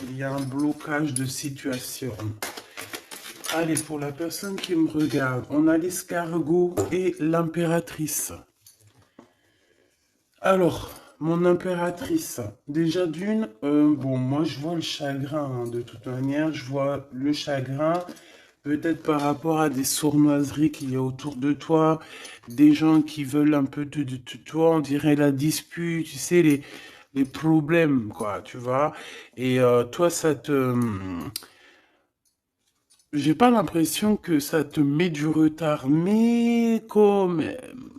Il y a un blocage de situation. Allez, pour la personne qui me regarde, on a l'escargot et l'impératrice. Alors, mon impératrice, déjà d'une, bon, moi je vois le chagrin, hein, de toute manière, je vois le chagrin, peut-être par rapport à des sournoiseries qu'il y a autour de toi, des gens qui veulent un peu de toi, on dirait la dispute, tu sais, les problèmes, quoi, tu vois. Et toi, j'ai pas l'impression que ça te met du retard, mais quand même.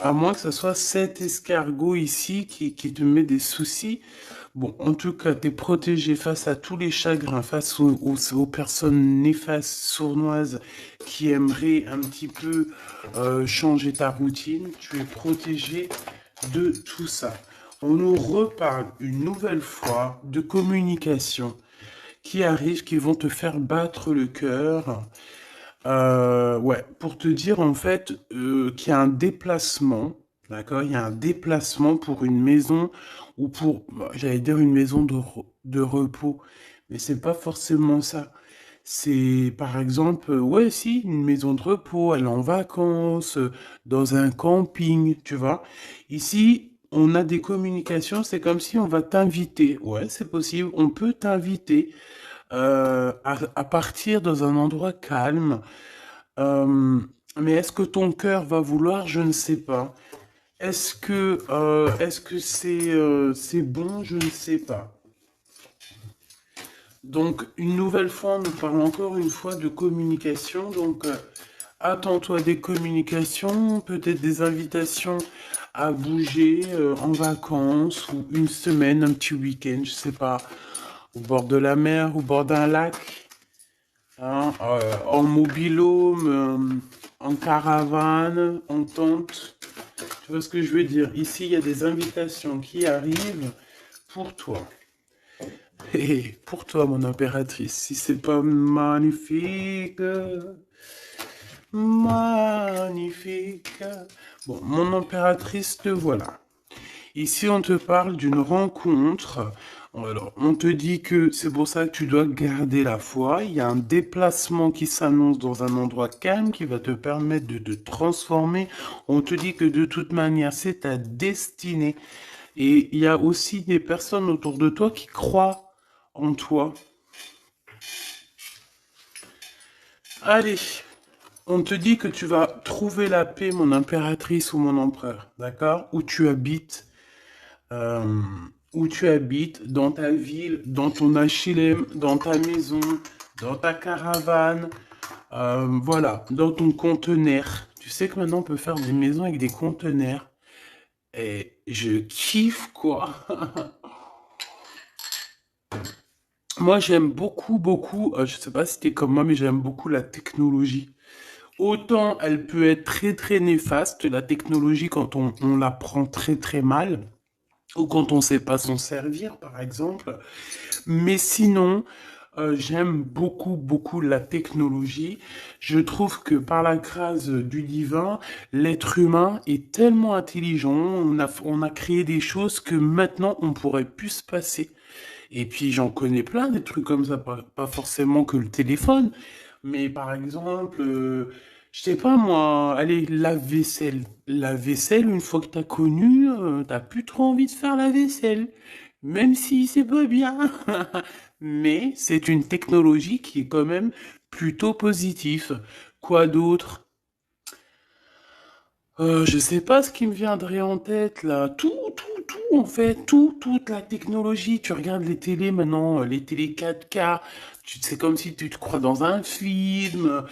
À moins que ce soit cet escargot ici qui te met des soucis. Bon, en tout cas, tu es protégé face à tous les chagrins, face aux personnes néfastes, sournoises, qui aimeraient un petit peu changer ta routine. Tu es protégé de tout ça. On nous reparle une nouvelle fois de communication qui arrivent, qui vont te faire battre le cœur. Ouais, pour te dire en fait qu'il y a un déplacement, d'accord? Il y a un déplacement pour une maison ou pour, bah, j'allais dire une maison de repos, mais c'est pas forcément ça. C'est par exemple, ouais, si, une maison de repos, aller en vacances, dans un camping, tu vois. Ici, on a des communications, c'est comme si on va t'inviter. Ouais, c'est possible, on peut t'inviter à partir dans un endroit calme. Euh, mais est-ce que ton cœur va vouloir? Je ne sais pas. Est-ce que c'est bon? Je ne sais pas. Donc, une nouvelle fois, on nous parle encore une fois de communication. Donc, attends-toi des communications, peut-être des invitations à bouger en vacances ou une semaine, un petit week-end, je sais pas, au bord de la mer, au bord d'un lac. Hein, en mobilhome, en caravane, en tente. Tu vois ce que je veux dire? Ici, il y a des invitations qui arrivent pour toi. Et pour toi, mon impératrice, si c'est pas magnifique, magnifique. Bon, mon impératrice, te voilà. Ici, on te parle d'une rencontre. Alors, on te dit que c'est pour ça que tu dois garder la foi. Il y a un déplacement qui s'annonce dans un endroit calme qui va te permettre de te transformer. On te dit que de toute manière, c'est ta destinée. Et il y a aussi des personnes autour de toi qui croient en toi. Allez, on te dit que tu vas trouver la paix, mon impératrice ou mon empereur, d'accord? Où tu habites. euh, Où tu habites, dans ta ville, dans ton HLM, dans ta maison, dans ta caravane, voilà, dans ton conteneur. Tu sais que maintenant on peut faire des maisons avec des conteneurs. Et je kiffe quoi. Moi j'aime beaucoup, beaucoup, je sais pas si t'es comme moi, mais j'aime beaucoup la technologie. Autant elle peut être très très néfaste, la technologie, quand on la prend très très mal, ou quand on sait pas s'en servir par exemple. Mais sinon, j'aime beaucoup, beaucoup la technologie. Je trouve que par la grâce du divin, l'être humain est tellement intelligent, on a créé des choses que maintenant on pourrait plus se passer. Et puis j'en connais plein des trucs comme ça, pas forcément que le téléphone, mais par exemple, je sais pas moi, allez, lave-vaisselle. La vaisselle, une fois que t'as connu, t'as plus trop envie de faire la vaisselle. Même si c'est pas bien. Mais c'est une technologie qui est quand même plutôt positive. Quoi d'autre? Je sais pas ce qui me viendrait en tête là. Tout en fait, toute la technologie. Tu regardes les télés maintenant, les télés 4K. C'est comme si tu te crois dans un film.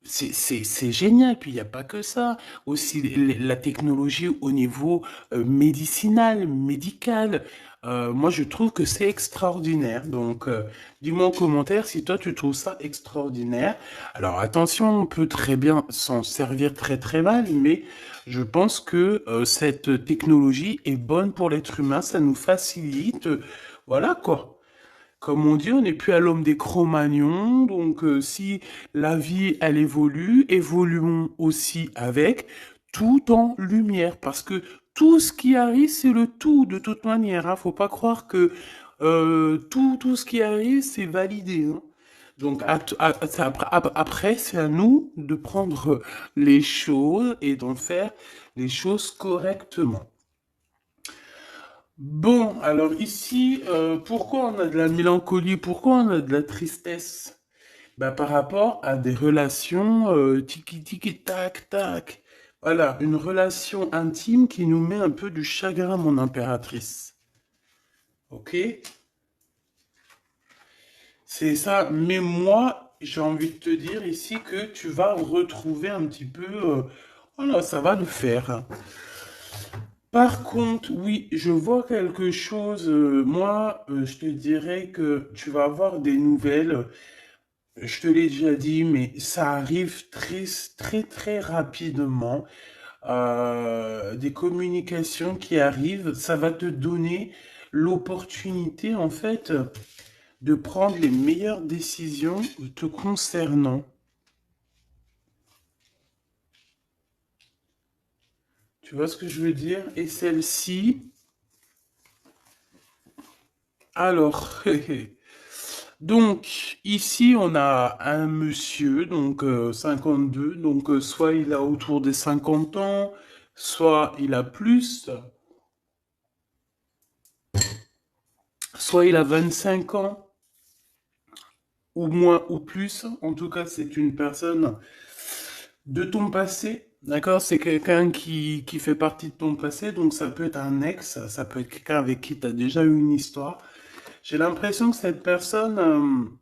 C'est génial. Puis il n'y a pas que ça. Aussi la technologie au niveau médicinal, médical. Moi, je trouve que c'est extraordinaire. Donc, dis-moi en commentaire si toi, tu trouves ça extraordinaire. Alors, attention, on peut très bien s'en servir très très mal, mais je pense que cette technologie est bonne pour l'être humain. Ça nous facilite. Voilà quoi. Comme on dit, on n'est plus à l'homme des Cro-Magnons, donc si la vie, elle évolue, évoluons aussi avec, tout en lumière, parce que tout ce qui arrive, c'est le tout, de toute manière, hein. Faut pas croire que tout ce qui arrive, c'est validé, hein. Donc après, c'est à nous de prendre les choses et d'en faire les choses correctement. Bon, alors ici, pourquoi on a de la mélancolie? Pourquoi on a de la tristesse? Bah, par rapport à des relations tiki tiki tac tac. Voilà, une relation intime qui nous met un peu du chagrin, mon impératrice. Ok? C'est ça. Mais moi, j'ai envie de te dire ici que tu vas retrouver un petit peu. Voilà, ça va le faire. Par contre, oui, je vois quelque chose. Moi, je te dirais que tu vas avoir des nouvelles. Je te l'ai déjà dit, mais ça arrive très, très, très rapidement. Des communications qui arrivent, ça va te donner l'opportunité, en fait, de prendre les meilleures décisions te concernant. Tu vois ce que je veux dire? Et celle-ci, alors, donc, ici, on a un monsieur, donc 52, donc soit il a autour des 50 ans, soit il a plus, soit il a 25 ans, ou moins ou plus. En tout cas, c'est une personne de ton passé, d'accord? C'est quelqu'un qui fait partie de ton passé, donc ça peut être un ex, ça peut être quelqu'un avec qui tu as déjà eu une histoire. J'ai l'impression que cette personne,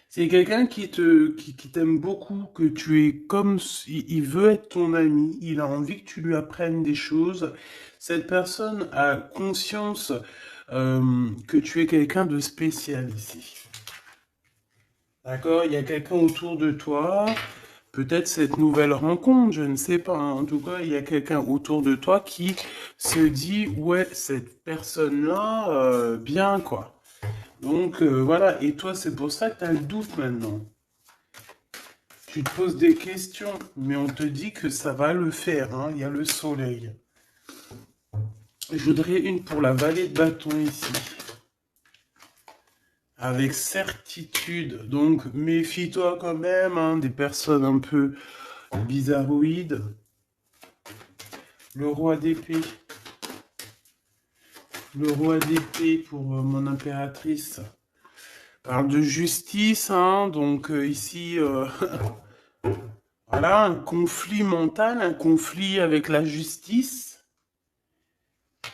c'est quelqu'un qui t'aime beaucoup, que tu es comme, il veut être ton ami, il a envie que tu lui apprennes des choses. Cette personne a conscience que tu es quelqu'un de spécial ici. D'accord? Il y a quelqu'un autour de toi, peut-être cette nouvelle rencontre, je ne sais pas, hein. En tout cas, il y a quelqu'un autour de toi qui se dit, ouais, cette personne-là, bien, quoi. Donc, voilà. Et toi, c'est pour ça que tu as le doute maintenant. Tu te poses des questions, mais on te dit que ça va le faire, hein. Il y a le soleil. Je voudrais une pour la vallée de bâton ici. Avec certitude. Donc, méfie-toi quand même, hein, des personnes un peu bizarroïdes. Le roi d'épée. Le roi d'épée pour mon impératrice. Parle de justice, hein, donc ici, voilà, un conflit mental, un conflit avec la justice.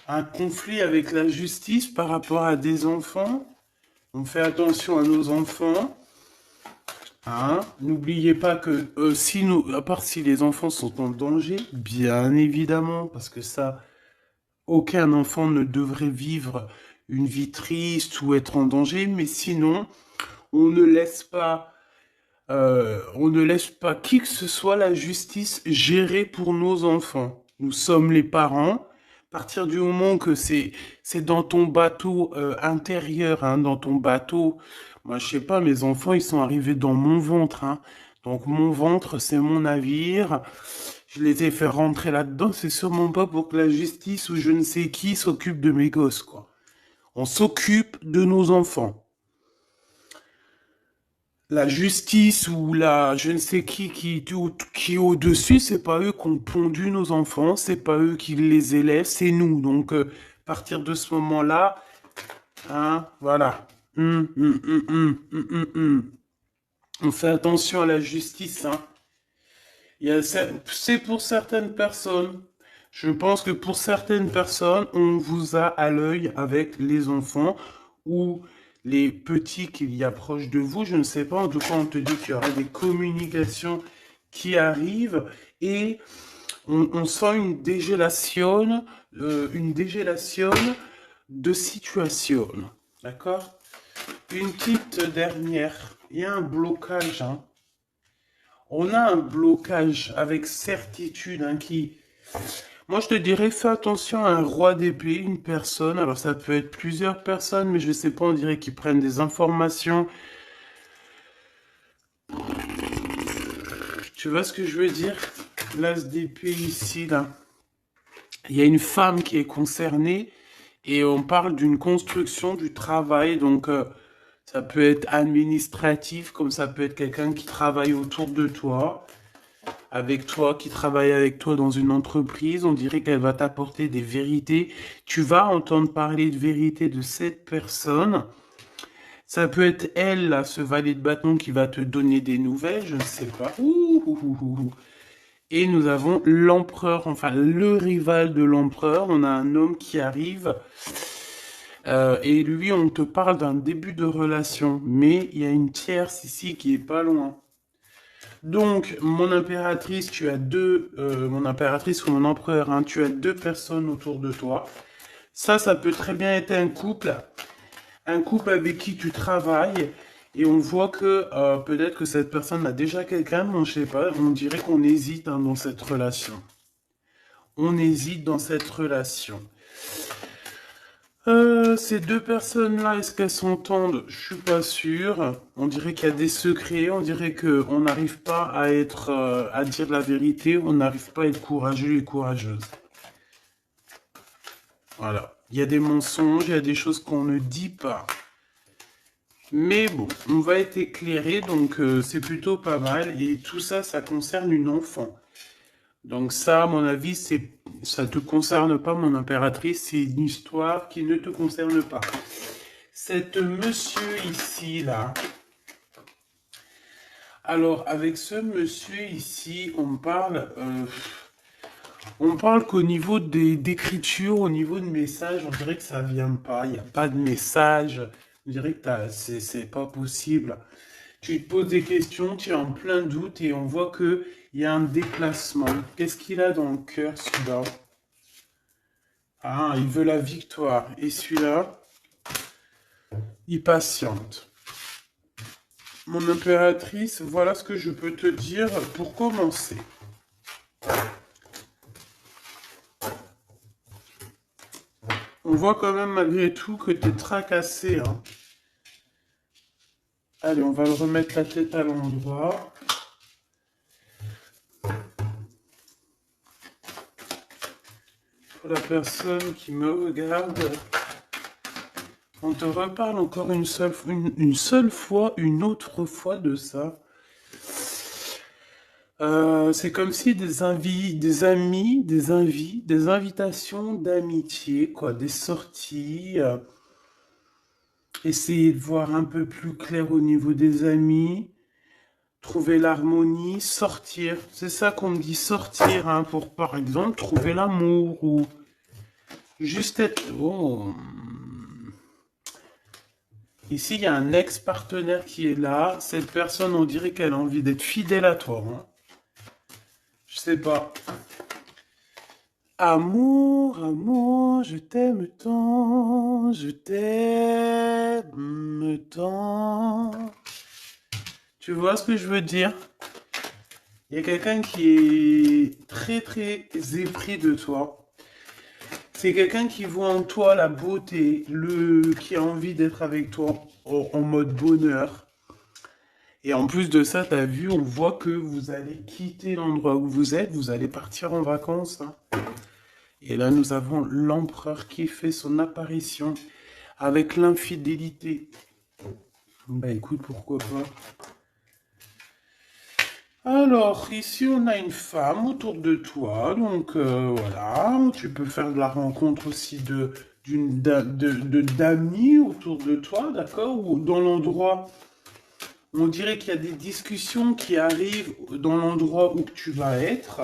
Un conflit avec la justice par rapport à des enfants. On fait attention à nos enfants. Hein? N'oubliez pas que si nous, à part si les enfants sont en danger, bien évidemment, parce que ça, aucun enfant ne devrait vivre une vie triste ou être en danger, mais sinon, on ne laisse pas qui que ce soit la justice gérer pour nos enfants. Nous sommes les parents. À partir du moment que c'est dans ton bateau intérieur, hein, dans ton bateau, moi je sais pas, mes enfants ils sont arrivés dans mon ventre, hein. Donc mon ventre c'est mon navire. Je les ai fait rentrer là-dedans. C'est sûrement pas pour que la justice ou je ne sais qui s'occupe de mes gosses, quoi. On s'occupe de nos enfants. La justice ou la je ne sais qui est au-dessus, c'est pas eux qui ont pondu nos enfants, c'est pas eux qui les élèvent, c'est nous. Donc, à partir de ce moment-là, hein, voilà. On fait attention à la justice, hein. C'est pour certaines personnes. Je pense que pour certaines personnes, on vous a à l'œil avec les enfants ou les petits qu'il y a proche de vous. Je ne sais pas. En tout cas, on te dit qu'il y aura des communications qui arrivent et on sent une dégélation de situation. D'accord? Une petite dernière. Il y a un blocage, hein. On a un blocage avec certitude, hein, qui... Moi, je te dirais, fais attention à un roi d'épée, une personne. Alors, ça peut être plusieurs personnes, mais je sais pas, on dirait qu'ils prennent des informations. Tu vois ce que je veux dire? L'as d'épée ici, là. Il y a une femme qui est concernée Et on parle d'une construction du travail, donc ça peut être administratif, comme ça peut être quelqu'un qui travaille autour de toi, avec toi, qui travaille avec toi dans une entreprise. On dirait qu'elle va t'apporter des vérités. Tu vas entendre parler de vérités de cette personne. Ça peut être elle, là, ce valet de bâton qui va te donner des nouvelles, je ne sais pas. Ouh, ouh, ouh, ouh, ouh. Et nous avons l'empereur, enfin le rival de l'empereur. On a un homme qui arrive. Et lui, on te parle d'un début de relation. Mais il y a une tierce ici qui est pas loin. Donc, mon impératrice, tu as deux... mon impératrice ou mon empereur, hein, tu as deux personnes autour de toi. Ça peut très bien être un couple. Un couple avec qui tu travailles. Et on voit que peut-être que cette personne a déjà quelqu'un, mais on ne sait pas. On dirait qu'on hésite hein, dans cette relation. On hésite dans cette relation. Ces deux personnes-là, est-ce qu'elles s'entendent? Je suis pas sûr. On dirait qu'il y a des secrets. On dirait que on n'arrive pas à être, à dire la vérité. On n'arrive pas à être courageux et courageuse. Voilà. Il y a des mensonges, il y a des choses qu'on ne dit pas. Mais bon, on va être éclairé, donc c'est plutôt pas mal. Et tout ça, ça concerne une enfant. Donc ça, à mon avis, ça te concerne pas, mon impératrice. C'est une histoire qui ne te concerne pas. Cet monsieur ici, là. Alors, avec ce monsieur ici, on parle qu'au niveau d'écriture, au niveau de message, on dirait que ça vient pas. Il n'y a pas de message. On dirait que c'est pas possible. Tu te poses des questions, tu es en plein doute et on voit que il y a un déplacement. Qu'est-ce qu'il a dans le cœur, celui-là? Ah, il veut la victoire. Et celui-là, il patiente. Mon impératrice, voilà ce que je peux te dire pour commencer. On voit quand même malgré tout que tu es tracassé. Hein. Allez, on va le remettre la tête à l'endroit. Pour la personne qui me regarde, on te reparle encore une seule fois, une autre fois de ça. C'est comme si des amis, des invitations d'amitié, quoi, des sorties. Essayer de voir un peu plus clair au niveau des amis, trouver l'harmonie, sortir. C'est ça qu'on me dit, sortir, hein, pour par exemple trouver l'amour ou juste être. Oh. Ici, il y a un ex-partenaire qui est là. Cette personne, on dirait qu'elle a envie d'être fidèle à toi. Hein. Je sais pas. Amour, amour, je t'aime tant, je t'aime tant. Tu vois ce que je veux dire? Il y a quelqu'un qui est très très épris de toi. C'est quelqu'un qui voit en toi la beauté, qui a envie d'être avec toi en mode bonheur. Et en plus de ça, t'as vu, on voit que vous allez quitter l'endroit où vous êtes, vous allez partir en vacances. Hein. Et là, nous avons l'empereur qui fait son apparition avec l'infidélité. Bah écoute, pourquoi pas. Alors, ici, on a une femme autour de toi. Donc, voilà, tu peux faire de la rencontre aussi d'amis autour de toi, d'accord? Ou dans l'endroit, on dirait qu'il y a des discussions qui arrivent dans l'endroit où tu vas être.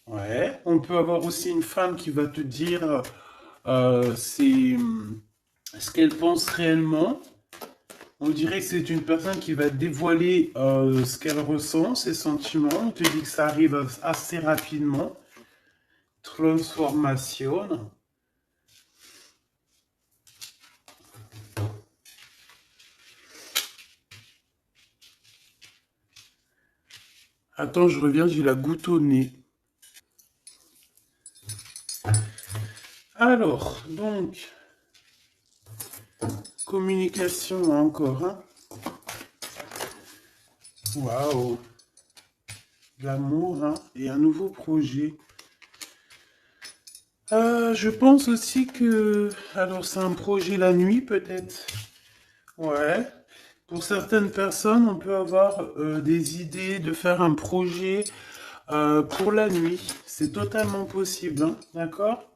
Ouais, on peut avoir aussi une femme qui va te dire c'est ce qu'elle pense réellement. On dirait que c'est une personne qui va dévoiler ce qu'elle ressent, ses sentiments. On te dit que ça arrive assez rapidement. Transformation. Attends, je reviens, j'ai la goutte au nez. Alors, donc, communication encore. Hein. Waouh. L'amour hein, et un nouveau projet. Je pense aussi que... Alors, c'est un projet la nuit, peut-être. Ouais. Pour certaines personnes, on peut avoir des idées de faire un projet pour la nuit. C'est totalement possible, hein, d'accord?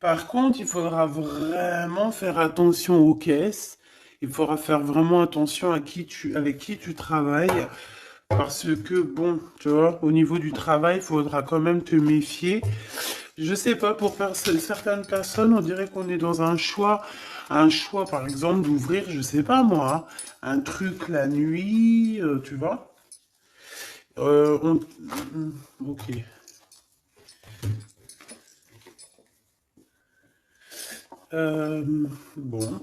Par contre, il faudra vraiment faire attention aux caisses. Il faudra faire vraiment attention à avec qui tu travailles. Parce que, bon, tu vois, au niveau du travail, il faudra quand même te méfier. Je sais pas, pour certaines personnes, on dirait qu'on est dans un choix, par exemple, d'ouvrir, je sais pas moi, hein, un truc la nuit, tu vois. Euh, on- Ok. Euh, bon.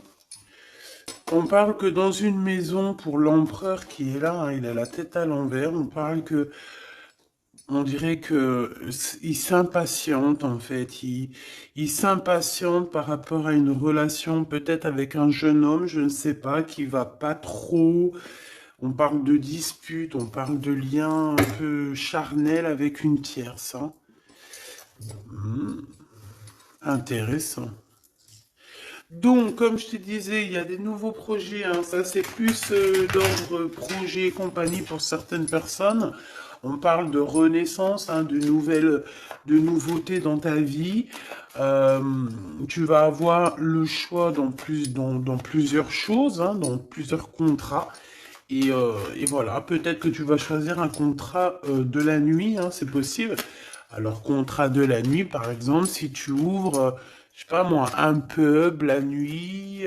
On parle que dans une maison, pour l'empereur qui est là, hein, il a la tête à l'envers, on parle que, on dirait que il s'impatiente en fait, il s'impatiente par rapport à une relation peut-être avec un jeune homme, je ne sais pas, qui va pas trop. On parle de dispute, on parle de lien un peu charnel avec une tierce, hein. Hmm, intéressant. Donc, comme je te disais, il y a des nouveaux projets, hein. Ça, c'est plus d'ordre projet et compagnie pour certaines personnes. On parle de renaissance, hein, de nouveautés dans ta vie. Euh, Tu vas avoir le choix dans plusieurs choses, hein, dans plusieurs contrats. Et voilà, peut-être que tu vas choisir un contrat de la nuit, hein, c'est possible. Alors, contrat de la nuit, par exemple, si tu ouvres, je sais pas moi, un pub la nuit,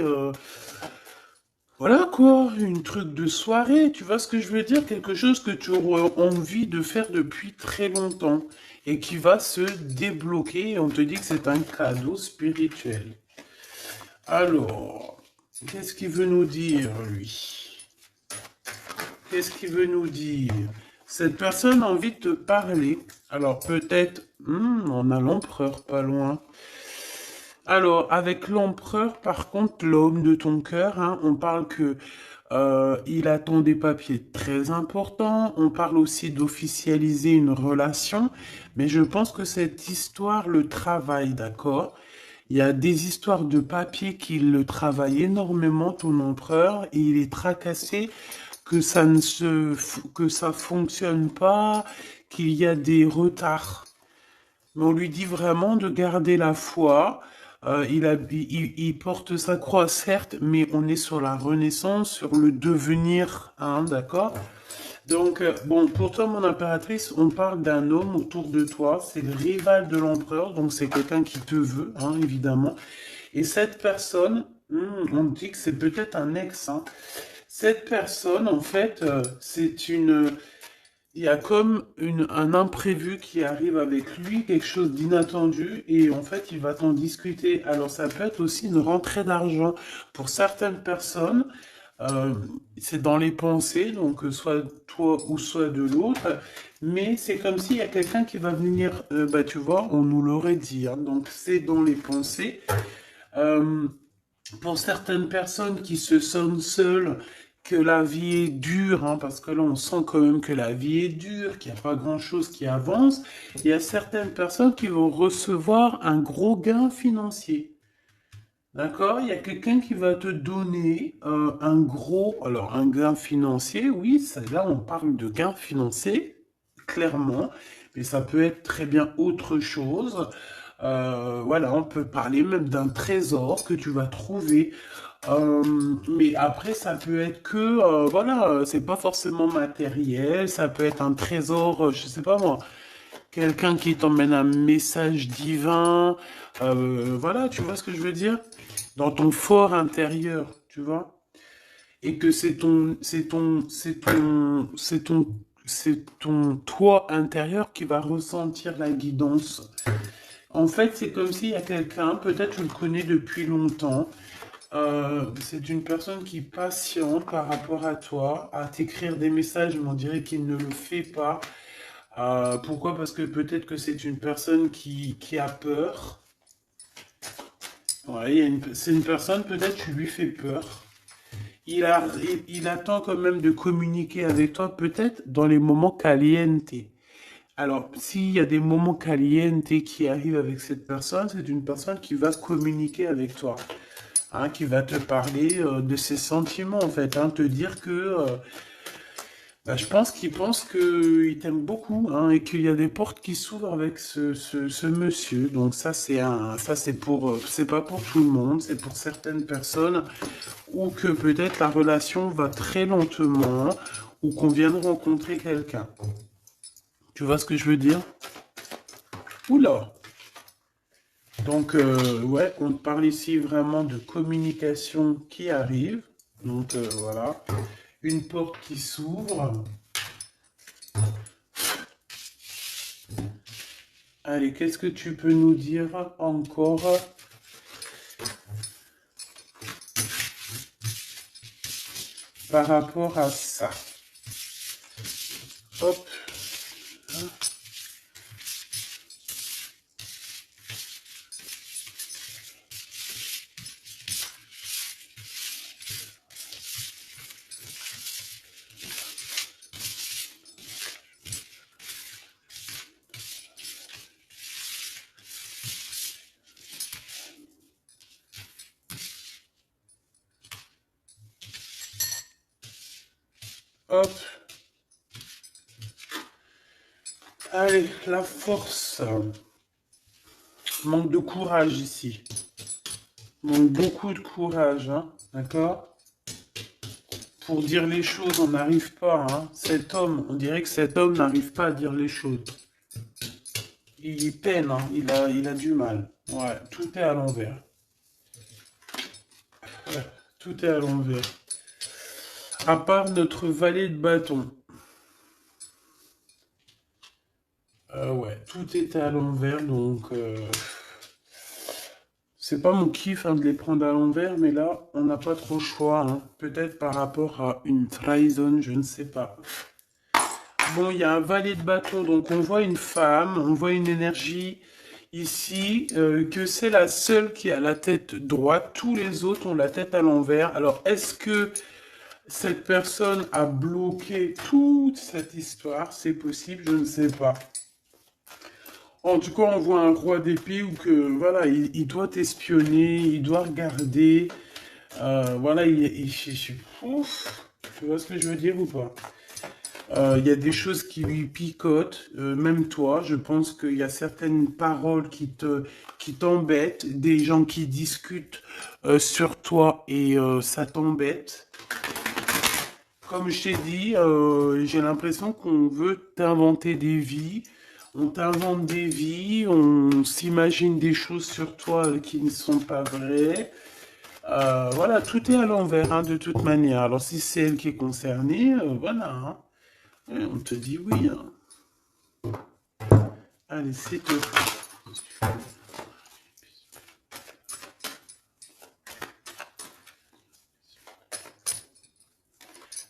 voilà quoi, une truc de soirée, tu vois ce que je veux dire? Quelque chose que tu aurais envie de faire depuis très longtemps et qui va se débloquer et on te dit que c'est un cadeau spirituel. Alors, qu'est-ce qu'il veut nous dire, lui? Qu'est-ce qu'il veut nous dire? Cette personne a envie de te parler. Alors peut-être, on a l'empereur pas loin. Alors avec l'empereur, par contre, l'homme de ton cœur, hein, on parle que il attend des papiers très importants. On parle aussi d'officialiser une relation, mais je pense que cette histoire le travaille, d'accord? Il y a des histoires de papiers qui le travaillent énormément, ton empereur, et il est tracassé que que ça fonctionne pas, qu'il y a des retards. Mais on lui dit vraiment de garder la foi. Il porte sa croix, certes, mais on est sur la renaissance, sur le devenir, hein, d'accord? Donc, bon, pour toi, mon impératrice, on parle d'un homme autour de toi, c'est le rival de l'empereur, donc c'est quelqu'un qui te veut, hein, évidemment. Et cette personne, on dit que c'est peut-être un ex, hein. Cette personne, en fait, il y a comme un imprévu qui arrive avec lui, quelque chose d'inattendu, et en fait, il va t'en discuter. Alors, ça peut être aussi une rentrée d'argent. Pour certaines personnes, euh, c'est dans les pensées, donc soit toi ou soit de l'autre, mais c'est comme s'il y a quelqu'un qui va venir, bah, tu vois, on nous l'aurait dit, hein. Donc, c'est dans les pensées. Euh, pour certaines personnes qui se sentent seules, que la vie est dure, hein, parce que là on sent quand même que la vie est dure, qu'il n'y a pas grand-chose qui avance, il y a certaines personnes qui vont recevoir un gros gain financier. D'accord? Il y a quelqu'un qui va te donner alors un gain financier, oui, là on parle de gain financier, clairement, mais ça peut être très bien autre chose. Voilà, on peut parler même d'un trésor que tu vas trouver. Mais après, ça peut être que, voilà, c'est pas forcément matériel, ça peut être un trésor, je sais pas moi, quelqu'un qui t'emmène un message divin, voilà, tu vois ce que je veux dire? Dans ton fort intérieur, tu vois? Et que c'est ton toi intérieur qui va ressentir la guidance. En fait, c'est comme s'il y a quelqu'un, peut-être tu le connais depuis longtemps, c'est une personne qui patiente par rapport à toi, à t'écrire des messages, mais on dirait qu'il ne le fait pas. Pourquoi? Parce que peut-être que c'est une personne qui a peur. Ouais, c'est une personne, peut-être tu lui fais peur. Il attend quand même de communiquer avec toi, peut-être dans les moments caliente. Alors, s'il y a des moments calientes qui arrivent avec cette personne, c'est une personne qui va communiquer avec toi, hein, qui va te parler de ses sentiments, en fait, hein, te dire que bah, je pense qu'il pense qu'il t'aime beaucoup, hein, et qu'il y a des portes qui s'ouvrent avec ce monsieur. Donc ça c'est pour, c'est pas pour tout le monde, c'est pour certaines personnes, ou que peut-être la relation va très lentement, ou qu'on vient de rencontrer quelqu'un. Tu vois ce que je veux dire? Oula! Donc, ouais, on parle ici vraiment de communication qui arrive. Donc, voilà. Une porte qui s'ouvre. Allez, qu'est-ce que tu peux nous dire encore par rapport à ça? Hop, hop. Allez, la force. Manque de courage ici. Manque beaucoup de courage, hein, d'accord? Pour dire les choses, on n'arrive pas, hein. Cet homme, on dirait que cet homme n'arrive pas à dire les choses. Il peine, hein. Il a du mal. Ouais, tout est à l'envers. Ouais, tout est à l'envers. À part notre valet de bâton. Ouais, tout est à l'envers, donc c'est pas mon kiff hein, de les prendre à l'envers, mais là, on n'a pas trop le choix, hein. Peut-être par rapport à une trahison, je ne sais pas. Bon, il y a un valet de bâton, donc on voit une femme, on voit une énergie ici, que c'est la seule qui a la tête droite, tous les autres ont la tête à l'envers. Alors, est-ce que cette personne a bloqué toute cette histoire? C'est possible, je ne sais pas. En tout cas, on voit un roi d'épée où que voilà, il doit espionner, il doit regarder. Voilà, ouf, tu vois ce que je veux dire ou pas? Il y a des choses qui lui picotent, même toi. Je pense qu'il y a certaines paroles qui t'embêtent, des gens qui discutent sur toi et ça t'embête. Comme je t'ai dit, j'ai l'impression qu'on veut t'inventer des vies. On t'invente des vies, on s'imagine des choses sur toi qui ne sont pas vraies. Voilà, tout est à l'envers, hein, de toute manière. Alors si c'est elle qui est concernée, voilà, hein. Ouais, on te dit oui, hein. Allez, c'est tout.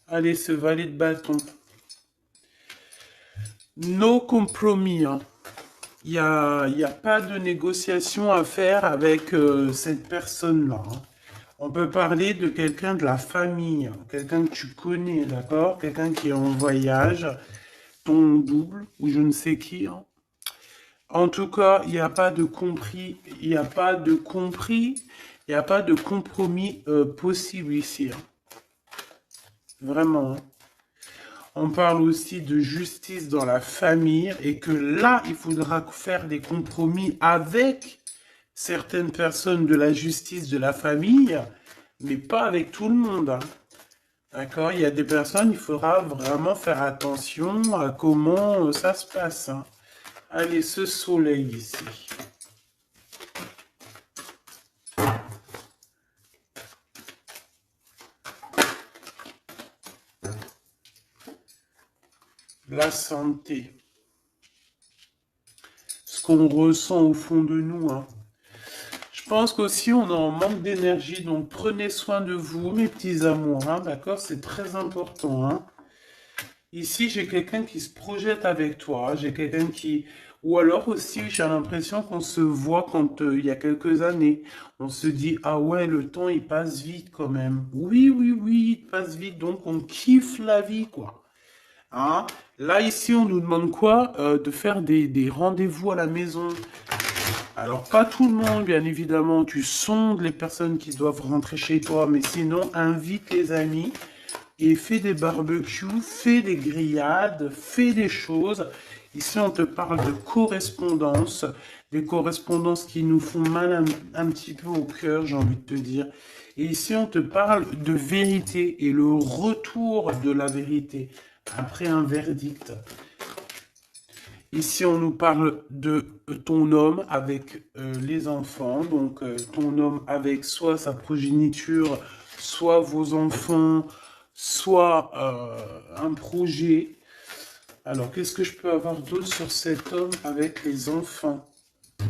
Allez, ce valet de bâton. No compromis, hein. Il y a pas de négociation à faire avec cette personne-là, hein. On peut parler de quelqu'un de la famille, hein, quelqu'un que tu connais, d'accord? Quelqu'un qui est en voyage, ton double, ou je ne sais qui, hein. En tout cas, il n'y a pas de compris, il n'y a pas de compris, il n'y a pas de compromis possible ici, hein. Vraiment, hein. On parle aussi de justice dans la famille et que là, il faudra faire des compromis avec certaines personnes de la justice de la famille, mais pas avec tout le monde, hein. D'accord? Il y a des personnes, il faudra vraiment faire attention à comment ça se passe, hein. Allez, ce soleil ici. La santé. Ce qu'on ressent au fond de nous, hein. Je pense qu'aussi on est en manque d'énergie, donc prenez soin de vous, mes petits amours, hein, d'accord? C'est très important, hein. Ici, j'ai quelqu'un qui se projette avec toi, j'ai quelqu'un qui... Ou alors aussi, j'ai l'impression qu'on se voit quand il y a quelques années. On se dit, ah ouais, le temps, il passe vite quand même. Oui, oui, oui, il passe vite, donc on kiffe la vie, quoi. Hein. Là, ici, on nous demande quoi? De faire des rendez-vous à la maison. Alors, pas tout le monde, bien évidemment. Tu sondes les personnes qui doivent rentrer chez toi, mais sinon, invite les amis et fais des barbecues, fais des grillades, fais des choses. Ici, on te parle de correspondance, des correspondances qui nous font mal un petit peu au cœur, j'ai envie de te dire. Et ici, on te parle de vérité et le retour de la vérité après un verdict. Ici, on nous parle de ton homme avec les enfants, donc ton homme avec soit sa progéniture, soit vos enfants, soit un projet. Alors, qu'est-ce que je peux avoir d'autre sur cet homme avec les enfants?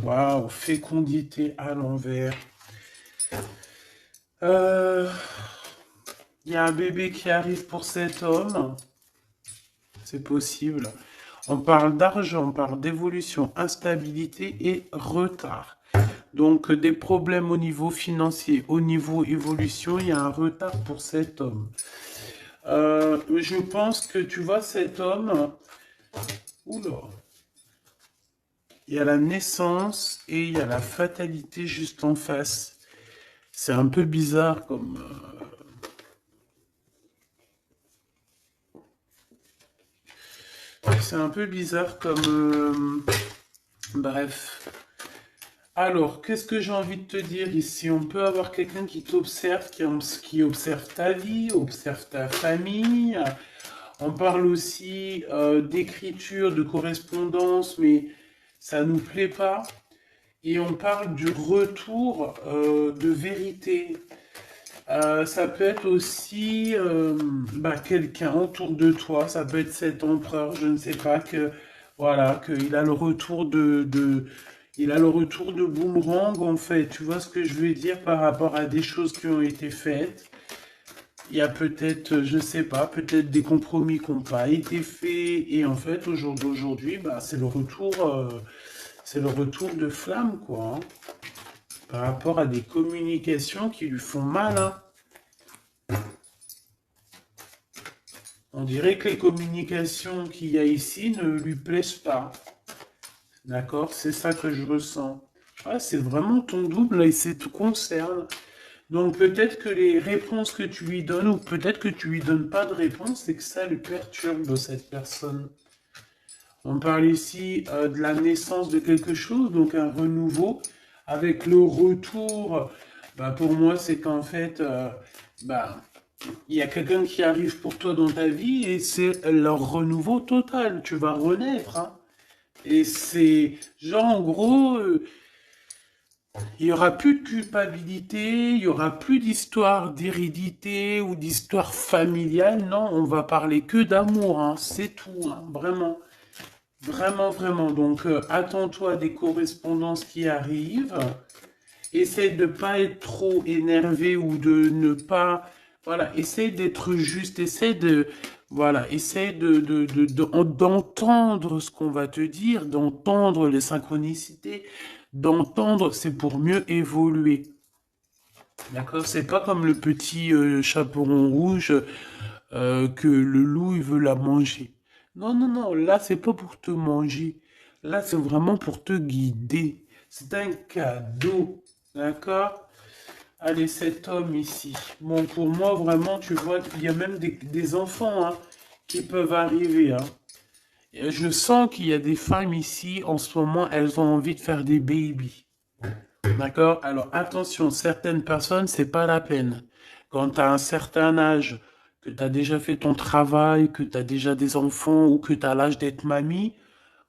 Waouh, fécondité à l'envers. Euh, Il y a un bébé qui arrive pour cet homme. C'est possible. On parle d'argent, on parle d'évolution, instabilité et retard. Donc des problèmes au niveau financier, au niveau évolution, il y a un retard pour cet homme. Je pense que tu vois cet homme, oula, il y a la naissance et il y a la fatalité juste en face. C'est un peu bizarre comme... c'est un peu bizarre comme... bref. Alors, qu'est-ce que j'ai envie de te dire ici? On peut avoir quelqu'un qui t'observe, qui observe ta vie, observe ta famille. On parle aussi d'écriture, de correspondance, mais ça nous plaît pas. Et on parle du retour de vérité. Ça peut être aussi quelqu'un autour de toi, ça peut être cet empereur, je ne sais pas, que voilà, qu'il a le retour il a le retour de boomerang en fait. Tu vois ce que je veux dire par rapport à des choses qui ont été faites. Il y a peut-être, je sais pas, peut-être des compromis qui n'ont pas été faits. Et en fait, au jour d'aujourd'hui, bah, c'est le retour de flamme, quoi. Hein, par rapport à des communications qui lui font mal, hein. On dirait que les communications qu'il y a ici ne lui plaisent pas. D'accord? C'est ça que je ressens. Ah, c'est vraiment ton double et ça te concerne. Donc peut-être que les réponses que tu lui donnes, ou peut-être que tu lui donnes pas de réponse, c'est que ça lui perturbe cette personne. On parle ici de la naissance de quelque chose, donc un renouveau, avec le retour. Bah, pour moi, c'est qu'en fait, bah, il y a quelqu'un qui arrive pour toi dans ta vie et c'est leur renouveau total. Tu vas renaître, hein. Et c'est genre en gros, il y aura plus de culpabilité, il y aura plus d'histoire d'hérédité ou d'histoire familiale. Non, on va parler que d'amour, hein. C'est tout, hein. Vraiment, vraiment, vraiment. Donc attends-toi à des correspondances qui arrivent. Essaye de pas être trop énervé ou de ne pas, voilà, essaye d'être juste, essaye de, voilà, essaye d'entendre ce qu'on va te dire, d'entendre les synchronicités, d'entendre, c'est pour mieux évoluer. D'accord? C'est pas comme le petit chaperon rouge que le loup il veut la manger. Non, non, non, là c'est pas pour te manger. Là c'est vraiment pour te guider. C'est un cadeau. D'accord? Allez, cet homme ici. Bon, pour moi, vraiment, tu vois qu'il y a même des enfants hein, qui peuvent arriver. Hein. Et je sens qu'il y a des femmes ici, en ce moment, elles ont envie de faire des babies. D'accord? Alors, attention, certaines personnes, c'est pas la peine. Quand tu as un certain âge, que tu as déjà fait ton travail, que tu as déjà des enfants ou que tu as l'âge d'être mamie,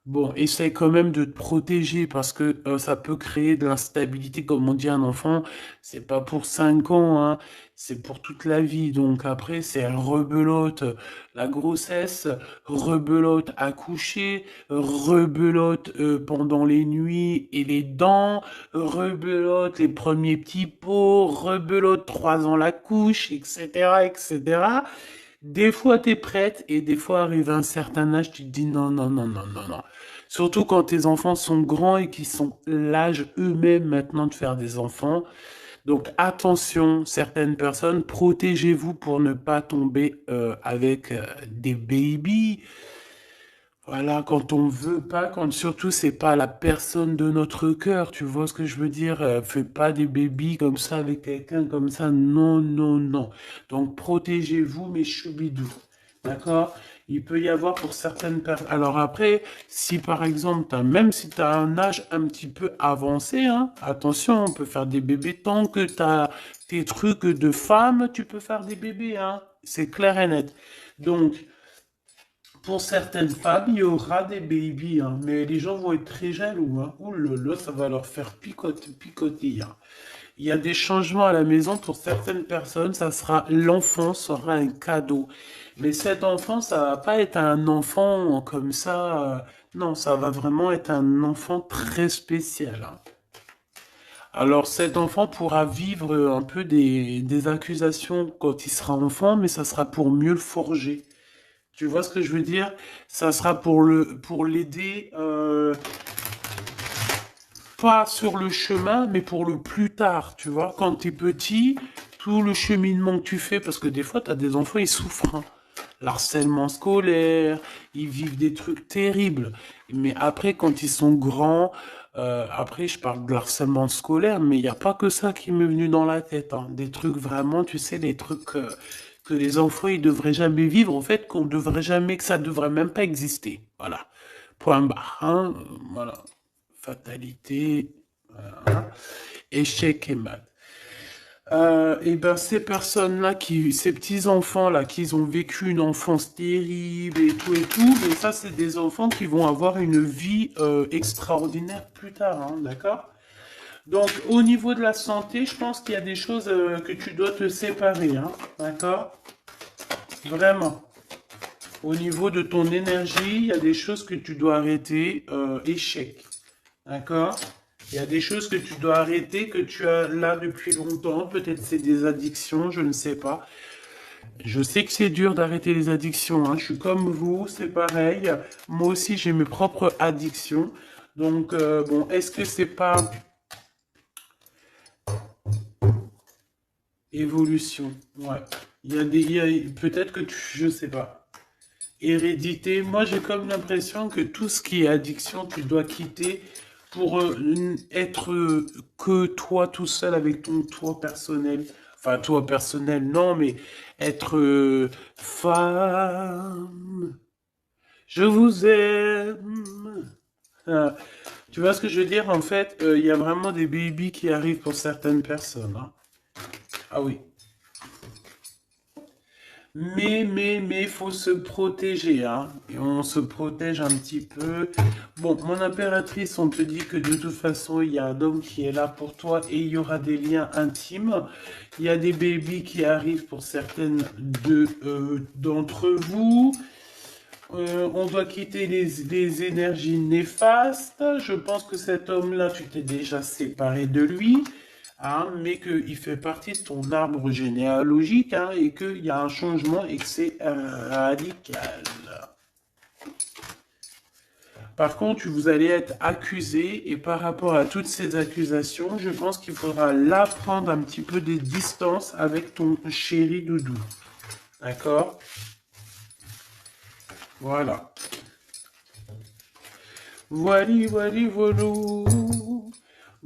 bon, essaye quand même de te protéger parce que ça peut créer de l'instabilité, comme on dit à un enfant. C'est pas pour 5 ans, hein, c'est pour toute la vie. Donc après, c'est rebelote la grossesse, rebelote accoucher, rebelote pendant les nuits et les dents, rebelote les premiers petits pots, rebelote 3 ans la couche, etc., etc. Des fois, tu es prête et des fois, arrive à un certain âge, tu te dis non, non, non, non, non, non. Surtout quand tes enfants sont grands et qu'ils sont l'âge eux-mêmes maintenant de faire des enfants. Donc attention, certaines personnes, protégez-vous pour ne pas tomber avec des babies. Voilà, quand on veut pas, quand surtout c'est pas la personne de notre cœur, tu vois ce que je veux dire? Fais pas des bébés comme ça avec quelqu'un comme ça, non, non, non. Donc protégez-vous, mes choubidous, d'accord? Il peut y avoir pour certaines personnes. Alors après, si par exemple, même si tu as un âge un petit peu avancé, hein, attention, on peut faire des bébés tant que tu as tes trucs de femme, tu peux faire des bébés, hein. C'est clair et net. Donc, pour certaines femmes, il y aura des babies, hein, mais les gens vont être très jaloux. Hein. Ouh là là, ça va leur faire picoter. Hein. Il y a des changements à la maison pour certaines personnes. L'enfant sera un cadeau. Mais cet enfant, ça va pas être un enfant comme ça. Non, ça va vraiment être un enfant très spécial. Hein. Alors cet enfant pourra vivre un peu des accusations quand il sera enfant, mais ça sera pour mieux le forger. Tu vois ce que je veux dire? Ça sera pour l'aider, pas sur le chemin, mais pour le plus tard, tu vois? Quand tu es petit, tout le cheminement que tu fais, parce que des fois, tu as des enfants, ils souffrent. Hein. L'harcèlement scolaire, ils vivent des trucs terribles. Mais après, quand ils sont grands, après, je parle de harcèlement scolaire, mais il n'y a pas que ça qui m'est venu dans la tête. Hein. Des trucs vraiment, tu sais, des trucs que les enfants, ils devraient jamais vivre, en fait, qu'on devrait jamais, que ça devrait même pas exister. Voilà. Point barre. Hein. Voilà. Fatalité. Voilà. Échec et mat. Et ben ces personnes-là, ces petits-enfants-là, qui ont vécu une enfance terrible et tout, mais ça, c'est des enfants qui vont avoir une vie extraordinaire plus tard, hein, d'accord? Donc, au niveau de la santé, je pense qu'il y a des choses que tu dois te séparer, hein, d'accord? Vraiment. Au niveau de ton énergie, il y a des choses que tu dois arrêter, échec, d'accord? Il y a des choses que tu dois arrêter, que tu as là depuis longtemps. Peut-être c'est des addictions, je ne sais pas. Je sais que c'est dur d'arrêter les addictions. Hein. Je suis comme vous, c'est pareil. Moi aussi, j'ai mes propres addictions. Donc, bon, est-ce que c'est pas évolution? Ouais. Peut-être que je sais pas. Hérédité. Moi, j'ai comme l'impression que tout ce qui est addiction, tu dois quitter pour être que toi tout seul avec ton toi personnel. Enfin, toi personnel, non, mais être femme, je vous aime. Ah, tu vois ce que je veux dire? En fait, il y a vraiment des babies qui arrivent pour certaines personnes. Hein. Ah oui. Mais, faut se protéger, hein. Et on se protège un petit peu. Bon, mon impératrice, on te dit que de toute façon, il y a un homme qui est là pour toi et il y aura des liens intimes. Il y a des bébés qui arrivent pour certaines d'entre vous. On doit quitter les énergies néfastes. Je pense que cet homme-là, tu t'es déjà séparé de lui. Hein, mais qu'il fait partie de ton arbre généalogique hein, et qu'il y a un changement et que c'est radical. Par contre, vous allez être accusé et par rapport à toutes ces accusations, je pense qu'il faudra là prendre un petit peu des distances avec ton chéri doudou. D'accord? Voilà. Voili, voili, voilou.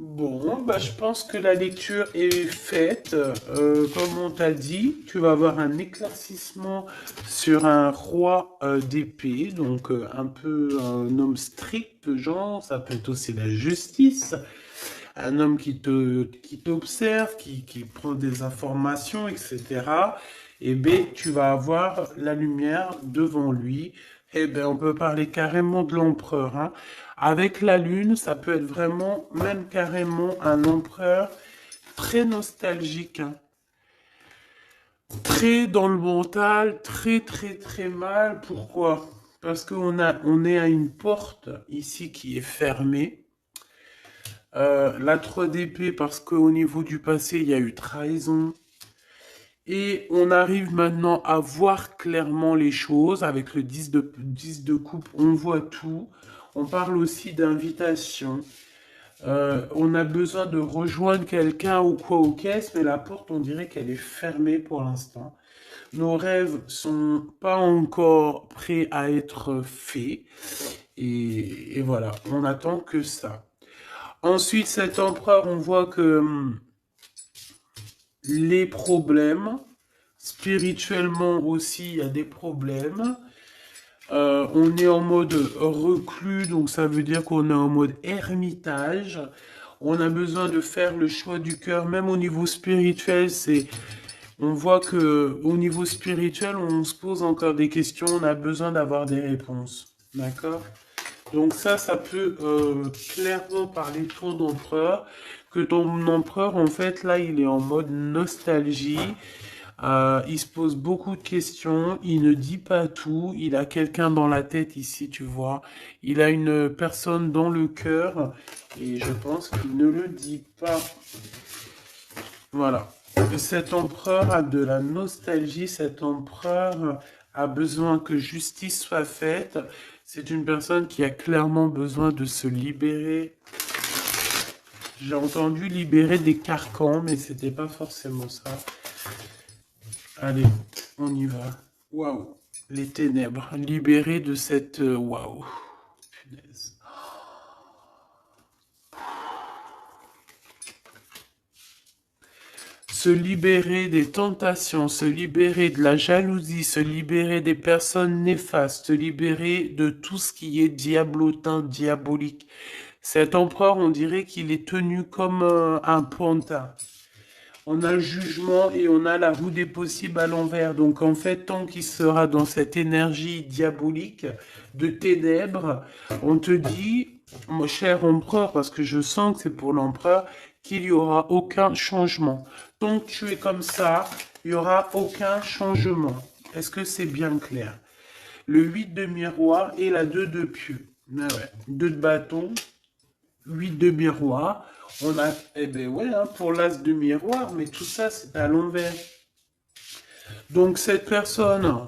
Bon, bah, je pense que la lecture est faite. Comme on t'a dit, tu vas avoir un éclaircissement sur un roi d'épée, donc un peu un homme strict, genre, ça peut être aussi la justice. Un homme qui t'observe, qui prend des informations, etc. Et bien, tu vas avoir la lumière devant lui. Eh bien, on peut parler carrément de l'empereur. Hein. Avec la lune, ça peut être vraiment, même carrément, un empereur très nostalgique. Hein. Très dans le mental, très, très, très mal. Pourquoi? Parce on est à une porte ici qui est fermée. La 3 d'épée parce qu'au niveau du passé, il y a eu trahison. Et on arrive maintenant à voir clairement les choses. Avec le 10 de coupe, on voit tout. On parle aussi d'invitation. On a besoin de rejoindre quelqu'un ou quoi aux caisses, mais la porte, on dirait qu'elle est fermée pour l'instant. Nos rêves sont pas encore prêts à être faits. Et voilà, on attend que ça. Ensuite, cet empereur, on voit que les problèmes, spirituellement aussi, il y a des problèmes. On est en mode reclus, donc ça veut dire qu'on est en mode ermitage. On a besoin de faire le choix du cœur, même au niveau spirituel, on voit que au niveau spirituel, on se pose encore des questions, on a besoin d'avoir des réponses. D'accord? Donc ça peut clairement parler ton empereur, que ton empereur, en fait, là, il est en mode nostalgie. Il se pose beaucoup de questions, il ne dit pas tout, il a quelqu'un dans la tête ici, tu vois. Il a une personne dans le cœur et je pense qu'il ne le dit pas. Voilà. Cet empereur a de la nostalgie, cet empereur a besoin que justice soit faite. C'est une personne qui a clairement besoin de se libérer. J'ai entendu libérer des carcans, mais c'était pas forcément ça. Allez, on y va. Waouh, les ténèbres, libérés de cette... Waouh, punaise. Se libérer des tentations, se libérer de la jalousie, se libérer des personnes néfastes, se libérer de tout ce qui est diablotin, diabolique. Cet empereur, on dirait qu'il est tenu comme un pantin. On a le jugement et on a la roue des possibles à l'envers. Donc en fait, tant qu'il sera dans cette énergie diabolique de ténèbres, on te dit, mon cher empereur, parce que je sens que c'est pour l'empereur, qu'il n'y aura aucun changement. Tant que tu es comme ça, il n'y aura aucun changement. Est-ce que c'est bien clair? Le 8 de miroir et la 2 de pieux. Ah ouais. 2 de bâton, 8 de miroir. On a, eh ben ouais, hein, pour l'as de miroir, mais tout ça, c'est à l'envers. Donc, cette personne,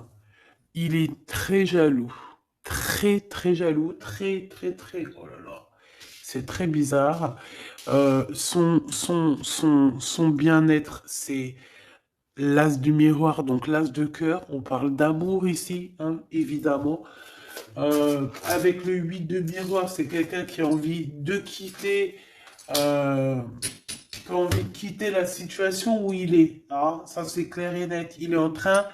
il est très jaloux. Très, très jaloux. Très, très, très. Oh là là. C'est très bizarre. Son bien-être, c'est l'as du miroir, donc l'as de cœur. On parle d'amour ici, hein, évidemment. Avec le 8 de miroir, c'est quelqu'un qui a envie de quitter, qui a envie de quitter la situation où il est. Ah, ça c'est clair et net. Il est en train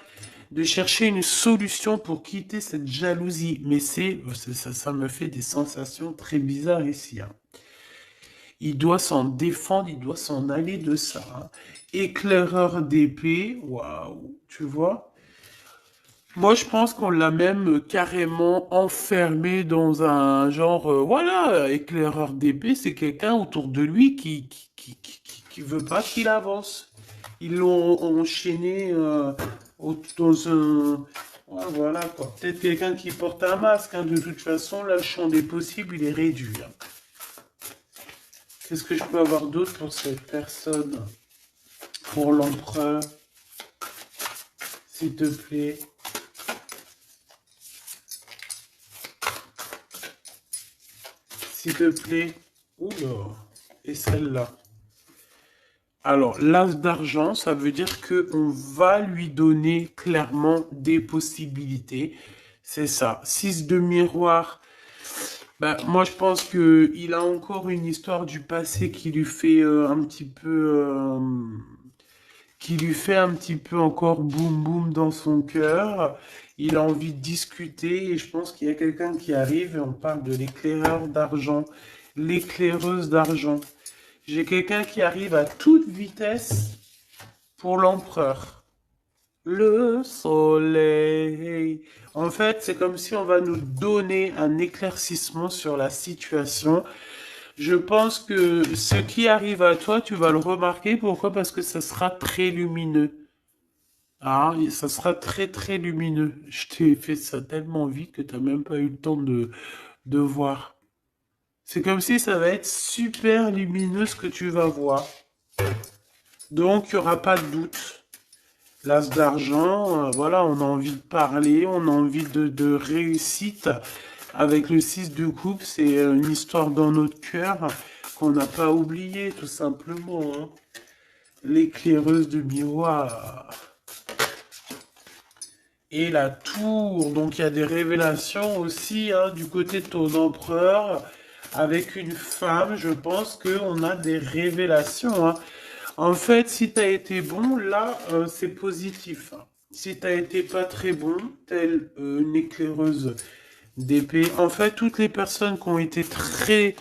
de chercher une solution pour quitter cette jalousie. Mais ça me fait des sensations très bizarres ici, hein. Il doit s'en défendre, il doit s'en aller de ça, hein. Éclaireur d'épée, waouh, tu vois? Moi, je pense qu'on l'a même carrément enfermé dans un genre, voilà, éclaireur d'épée, c'est quelqu'un autour de lui qui veut pas qu'il avance. Ils l'ont enchaîné dans un... Ouais, voilà, quoi. Peut-être quelqu'un qui porte un masque, hein. De toute façon, là, le champ des possibles, il est réduit, hein. Qu'est-ce que je peux avoir d'autre pour cette personne? Pour l'empereur, s'il te plaît. S'il te plaît. Oula. Et celle-là. Alors, l'as d'argent, ça veut dire qu'on va lui donner clairement des possibilités. C'est ça. 6 de miroir. Ben, moi, je pense que il a encore une histoire du passé qui lui fait un petit peu... qui lui fait un petit peu encore boum boum dans son cœur. Il a envie de discuter et je pense qu'il y a quelqu'un qui arrive et on parle de l'éclaireur d'argent, l'éclaireuse d'argent. J'ai quelqu'un qui arrive à toute vitesse pour l'empereur. Le soleil. En fait, c'est comme si on va nous donner un éclaircissement sur la situation. Je pense que ce qui arrive à toi, tu vas le remarquer. Pourquoi? Parce que ça sera très lumineux. Ah, ça sera très très lumineux. Je t'ai fait ça tellement vite que tu n'as même pas eu le temps de voir. C'est comme si ça va être super lumineux ce que tu vas voir. Donc, il n'y aura pas de doute. L'as d'argent, voilà, on a envie de parler, on a envie de réussite. Avec le 6 de coupe, c'est une histoire dans notre cœur qu'on n'a pas oublié, tout simplement, hein. L'éclaireuse de miroir. Et la tour, donc il y a des révélations aussi hein, du côté de ton empereur. Avec une femme, je pense qu'on a des révélations, hein. En fait, si tu as été bon, là, c'est positif, hein. Si tu as été pas très bon, telle une éclaireuse d'épée. En fait, toutes les personnes qui ont été très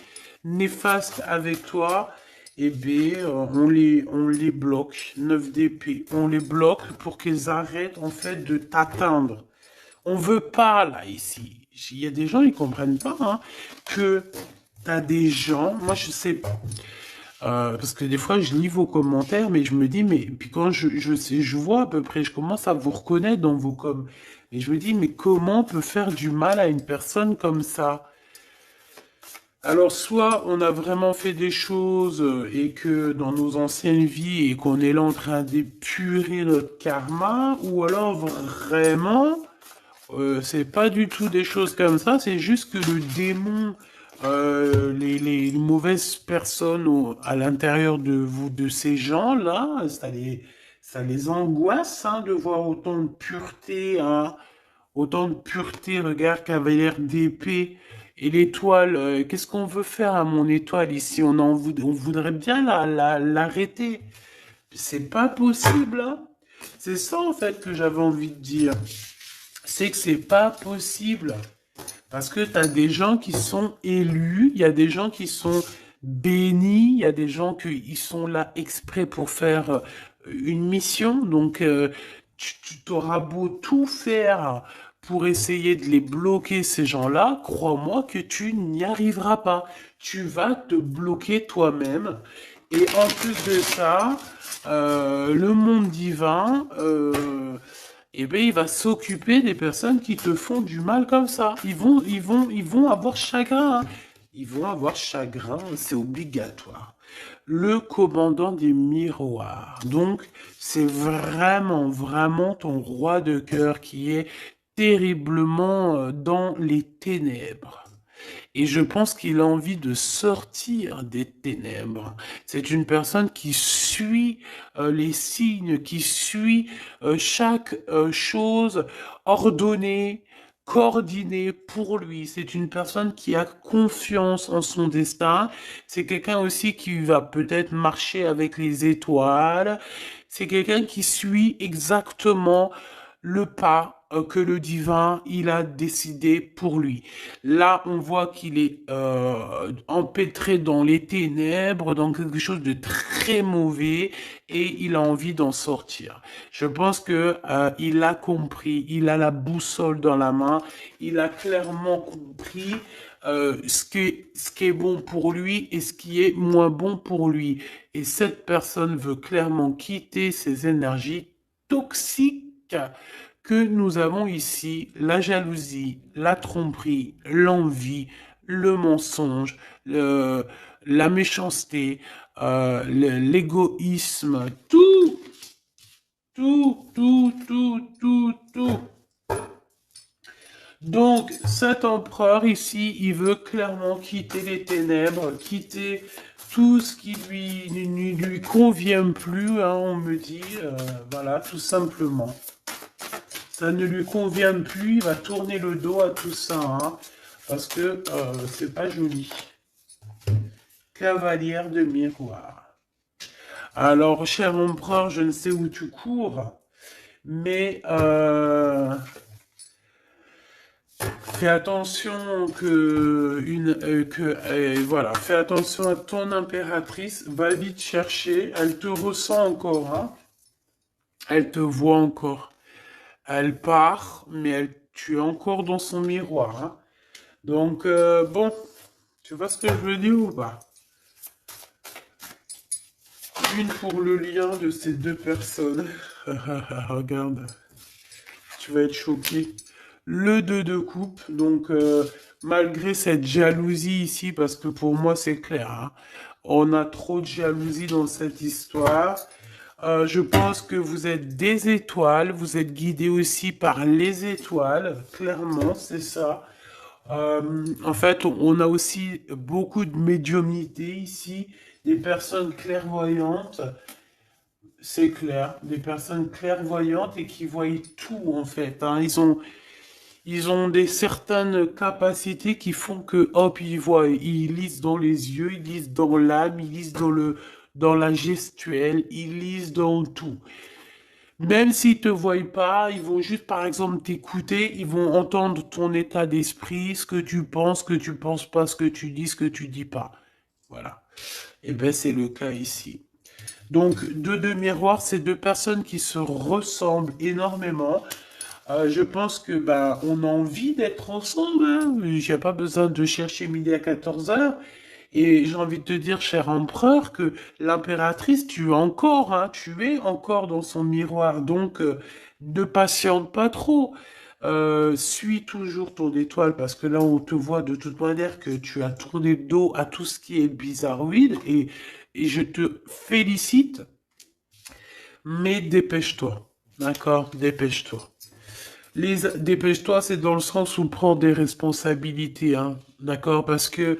néfastes avec toi, eh bien, on les bloque. 9 d'épée. On les bloque pour qu'ils arrêtent, en fait, de t'atteindre. On veut pas, là, ici. Il y a des gens, ils comprennent pas, hein, que t'as des gens, moi, je sais pas. Parce que des fois, je lis vos commentaires, mais je me dis, mais puis quand je vois à peu près, je commence à vous reconnaître dans vos coms. Et je me dis, mais comment on peut faire du mal à une personne comme ça? Alors, soit on a vraiment fait des choses et que dans nos anciennes vies et qu'on est là en train d'épurer notre karma, ou alors vraiment, c'est pas du tout des choses comme ça, c'est juste que le démon, les mauvaises personnes à l'intérieur de vous, de ces gens-là, ça les angoisse hein, de voir autant de pureté, hein, autant de pureté, regarde, cavalière d'épée. Et l'étoile, qu'est-ce qu'on veut faire à mon étoile ici? On voudrait bien l'arrêter. C'est pas possible, hein. C'est ça en fait que j'avais envie de dire. C'est que c'est pas possible. Parce que tu as des gens qui sont élus, il y a des gens qui sont bénis, il y a des gens qui sont là exprès pour faire une mission. Donc, tu t'auras beau tout faire pour essayer de les bloquer, ces gens-là, crois-moi que tu n'y arriveras pas. Tu vas te bloquer toi-même. Et en plus de ça, le monde divin, eh bien, il va s'occuper des personnes qui te font du mal comme ça. Ils vont avoir chagrin, hein. Ils vont avoir chagrin, c'est obligatoire. Le commandant des miroirs. Donc, c'est vraiment, vraiment ton roi de cœur qui est terriblement dans les ténèbres. Et je pense qu'il a envie de sortir des ténèbres. C'est une personne qui suit les signes, qui suit chaque chose ordonnée, coordonnée pour lui. C'est une personne qui a confiance en son destin. C'est quelqu'un aussi qui va peut-être marcher avec les étoiles. C'est quelqu'un qui suit exactement le pas que le divin il a décidé pour lui. Là, on voit qu'il est empêtré dans les ténèbres, dans quelque chose de très mauvais, et il a envie d'en sortir. Je pense que il a compris, il a la boussole dans la main, il a clairement compris ce qui est bon pour lui et ce qui est moins bon pour lui. Et cette personne veut clairement quitter ces énergies toxiques que nous avons ici, la jalousie, la tromperie, l'envie, le mensonge, la méchanceté, l'égoïsme, tout, tout. Donc, cet empereur ici, il veut clairement quitter les ténèbres, quitter tout ce qui ne lui convient plus, hein, on me dit, voilà, tout simplement. Ça ne lui convient plus, il va tourner le dos à tout ça, hein, parce que c'est pas joli. Cavalière de miroir. Alors, cher empereur, je ne sais où tu cours, mais fais attention voilà, fais attention à ton impératrice, va vite chercher, elle te ressent encore, hein, elle te voit encore. Elle part, mais tu es encore dans son miroir, hein. Donc, bon, tu vois ce que je veux dire ou pas? Une pour le lien de ces deux personnes. Regarde, tu vas être choqué. Le 2 de coupe, donc malgré cette jalousie ici, parce que pour moi c'est clair, hein, on a trop de jalousie dans cette histoire. Je pense que vous êtes des étoiles, vous êtes guidés aussi par les étoiles, clairement, c'est ça. En fait, on a aussi beaucoup de médiumnité ici, des personnes clairvoyantes, c'est clair, des personnes clairvoyantes et qui voient tout en fait, hein. Ils ont des certaines capacités qui font que, hop, ils voient, ils lisent dans les yeux, ils lisent dans l'âme, ils lisent dans la gestuelle, ils lisent dans tout. Même s'ils te voient pas, ils vont juste, par exemple, t'écouter, ils vont entendre ton état d'esprit, ce que tu penses pas, ce que tu dis, ce que tu dis pas. Voilà. Et ben, c'est le cas ici. Donc, deux miroirs, c'est deux personnes qui se ressemblent énormément. Je pense que ben, on a envie d'être ensemble, hein. J'ai pas besoin de chercher midi à 14 heures. Et j'ai envie de te dire, cher empereur, que l'impératrice, tu es encore, hein, tu es encore dans son miroir. Donc, ne patiente pas trop. Suis toujours ton étoile parce que là, on te voit de toute manière que tu as tourné le dos à tout ce qui est bizarroïde et je te félicite, mais dépêche-toi. D'accord? Dépêche-toi. Dépêche-toi, c'est dans le sens où prends des responsabilités, hein, d'accord? Parce que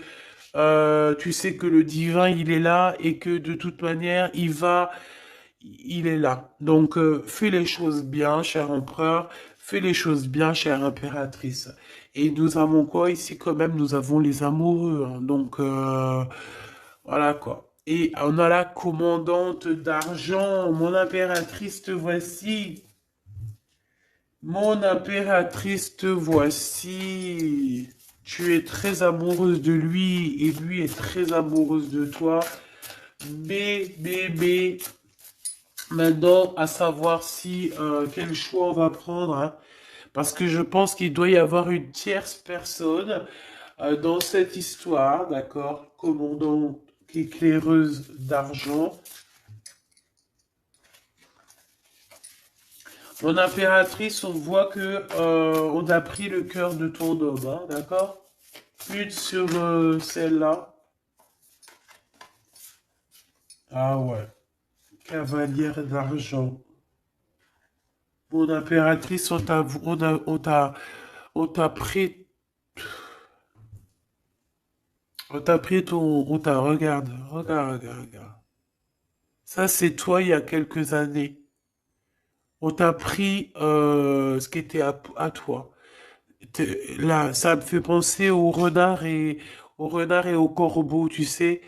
tu sais que le divin, il est là et que de toute manière, il est là. Donc, fais les choses bien, cher empereur, fais les choses bien, chère impératrice. Et nous avons quoi ici quand même? Nous avons les amoureux, hein. Donc, voilà quoi. Et on a la commandante d'argent, mon impératrice, te voici. Mon impératrice, te voici. Tu es très amoureuse de lui et lui est très amoureuse de toi. Mais, maintenant, à savoir si quel choix on va prendre, hein. Parce que je pense qu'il doit y avoir une tierce personne dans cette histoire, d'accord? Commandant éclaireuse d'argent. Mon impératrice, on voit que on a pris le cœur de ton homme, hein, d'accord? Une sur celle-là. Ah ouais. Cavalière d'argent. Mon impératrice, on t'a pris, on t'a, regarde. Ça, c'est toi il y a quelques années. On t'a pris ce qui était à toi. Là, ça me fait penser au renard et au corbeau, tu sais,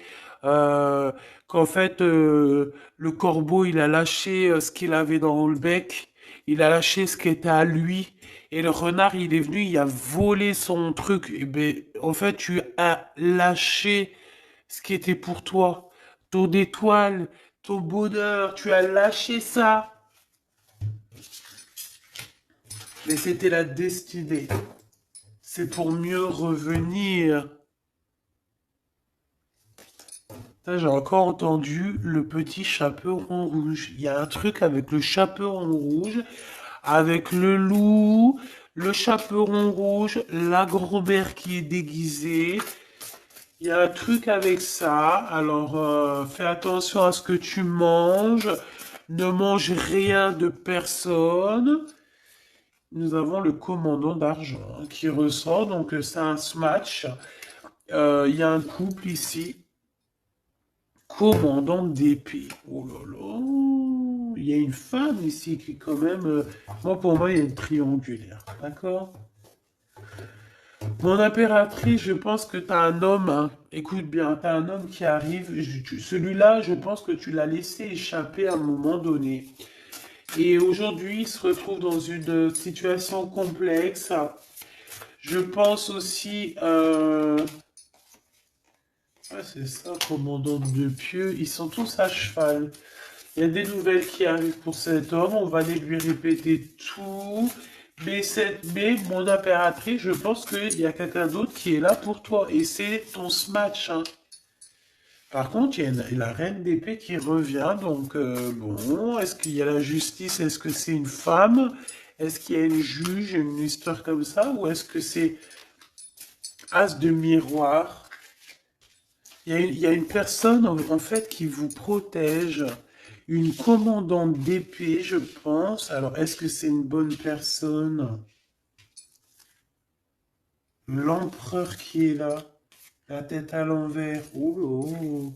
euh, qu'en fait le corbeau il a lâché ce qu'il avait dans le bec, il a lâché ce qui était à lui, et le renard il est venu, il a volé son truc. Et ben, en fait, tu as lâché ce qui était pour toi, ton étoile, ton bonheur, tu as lâché ça, mais c'était la destinée. C'est pour mieux revenir. Ça, j'ai encore entendu le petit chaperon rouge. Il y a un truc avec le chaperon rouge, avec le loup, le chaperon rouge, la grand-mère qui est déguisée. Il y a un truc avec ça. Alors, fais attention à ce que tu manges. Ne mange rien de personne. Nous avons le commandant d'argent qui ressort. Donc, c'est un smash. Il y a un couple ici. Commandant d'épée. Oh là là. Il y a une femme ici qui est quand même... moi, pour moi, il y a une triangulaire. D'accord? Mon impératrice, je pense que tu as un homme, hein. Écoute bien, tu as un homme qui arrive. Celui-là, je pense que tu l'as laissé échapper à un moment donné. Et aujourd'hui, il se retrouve dans une situation complexe. Je pense aussi... ah, c'est ça, commandant de pieux. Ils sont tous à cheval. Il y a des nouvelles qui arrivent pour cet homme. On va aller lui répéter tout. Mais mon impératrice, je pense qu'il y a quelqu'un d'autre qui est là pour toi. Et c'est ton smash, hein. Par contre, il y a la reine d'épée qui revient. Donc, bon, est-ce qu'il y a la justice? Est-ce que c'est une femme? Est-ce qu'il y a une juge, une histoire comme ça? Ou est-ce que c'est as de miroir? Il y a une personne en fait qui vous protège, une commandante d'épée, je pense. Alors, est-ce que c'est une bonne personne? L'empereur qui est là, la tête à l'envers. Oh là.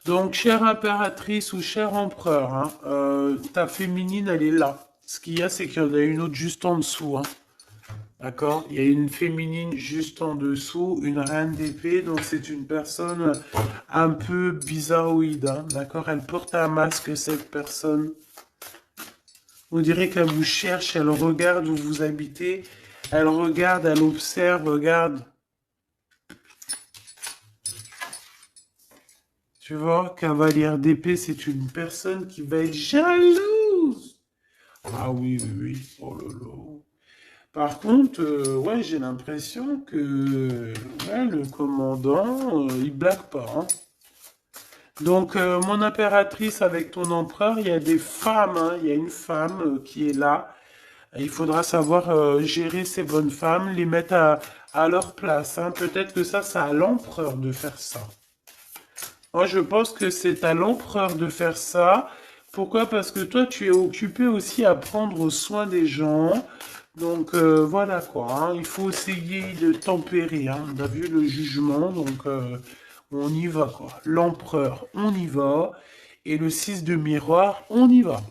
Donc, chère impératrice ou cher empereur, hein, ta féminine, elle est là. Ce qu'il y a, c'est qu'il y en a une autre juste en dessous. Hein. D'accord? Il y a une féminine juste en dessous, une reine d'épée, donc c'est une personne un peu bizarroïde. Hein. D'accord? Elle porte un masque, cette personne. On dirait qu'elle vous cherche, elle regarde où vous habitez, elle regarde, elle observe, regarde. Tu vois, cavalière d'épée, c'est une personne qui va être jalouse. Ah oui, oui, oui. Oh là là. Par contre, ouais, j'ai l'impression que ouais, le commandant, il blague pas. Hein. Donc, mon impératrice avec ton empereur, il y a des femmes, hein, il y a une femme qui est là. Il faudra savoir gérer ces bonnes femmes, les mettre à leur place. Hein. Peut-être que ça, c'est à l'empereur de faire ça. Moi, je pense que c'est à l'empereur de faire ça. Pourquoi? Parce que toi, tu es occupé aussi à prendre soin des gens. Donc, voilà quoi. Hein. Il faut essayer de tempérer. Hein. On a vu le jugement, donc on y va quoi. L'empereur, on y va. Et le 6 de miroir, on y va.